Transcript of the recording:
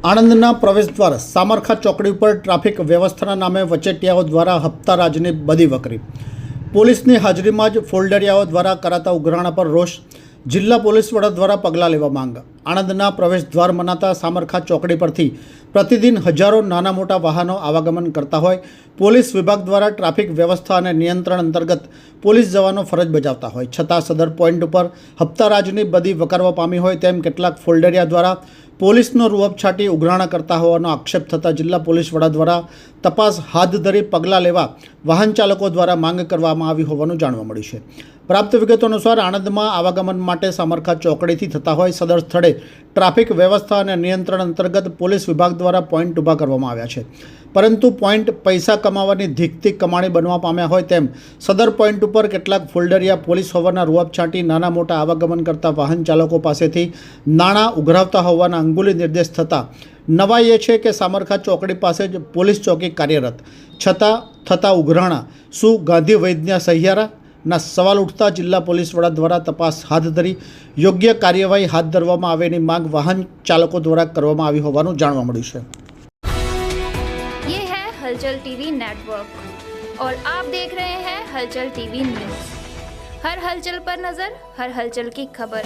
આણંદના પ્રવેશદ્વાર સામરખા ચોકડી ઉપર ટ્રાફિક વ્યવસ્થાના નામે વચેટિયાઓ દ્વારા હપ્તારાજની બધી વકરી। પોલીસની હાજરીમાં જ ફોલ્ડરિયાઓ દ્વારા કરાતા ઉઘરાણા પર રોષ। જિલ્લા પોલીસ વડા દ્વારા પગલાં લેવા માંગ। આણંદના પ્રવેશદ્વાર મનાતા સામરખા ચોકડી પરથી પ્રતિદિન હજારો નાના મોટા વાહનો આવાગમન કરતા હોય પોલીસ વિભાગ દ્વારા ટ્રાફિક વ્યવસ્થા અને નિયંત્રણ અંતર્ગત પોલીસ જવાનો ફરજ બજાવતા હોય છતાં સદર પોઈન્ટ ઉપર હપ્તારાજની બધી વકરવા પામી હોય તેમ કેટલાક ફોલ્ડરિયા દ્વારા પોલીસનો રૂઅબ છાંટી ઉઘરાણા કરતા હોવાનો આક્ષેપ થતાં જિલ્લા પોલીસ વડા દ્વારા તપાસ હાથ ધરી પગલાં લેવા વાહન ચાલકો દ્વારા માંગ કરવામાં આવી હોવાનું જાણવા મળ્યું છે। પ્રાપ્ત વિગતો અનુસાર આણંદમાં આવાગમન માટે સામરખા ચોકડીથી થતા હોય સદર સ્થળે ટ્રાફિક વ્યવસ્થા અને નિયંત્રણ અંતર્ગત પોલીસ વિભાગ દ્વારા પોઈન્ટ ઊભા કરવામાં આવ્યા છે, પરંતુ પોઈન્ટ પૈસા કમાવાની ધીકતી કમાણી બનવા પામ્યા હોય તેમ સદર પોઈન્ટ ઉપર કેટલાક ફોલ્ડરિયા પોલીસ હોવાના રૂઅબ છાંટી નાના મોટા આવાગમન કરતા વાહન ચાલકો પાસેથી નાણાં ઉઘરાવતા હોવાના અંગુલી નિર્દેશ થતાં નવાઈ એ છે કે સામરખા ચોકડી પાસે જ પોલીસ ચોકી કાર્યરત છતાં થતા ઉઘરાણા શું ગાંધી વૈદ્યના સહિયારા ના સવાલ ઉઠતા જિલ્લા પોલીસ વડા દ્વારા તપાસ હાથ ધરી યોગ્ય કાર્યવાહી હાથ ધરવામાં આવેની માંગ વાહન ચાલકો દ્વારા કરવામાં આવી હોવાનું જાણવા મળ્યું છે। ये है हलचल टीवी नेटवर्क और आप देख रहे हैं हलचल टीवी न्यूज़। हर हलचल पर नज़र, हर हलचल की खबर।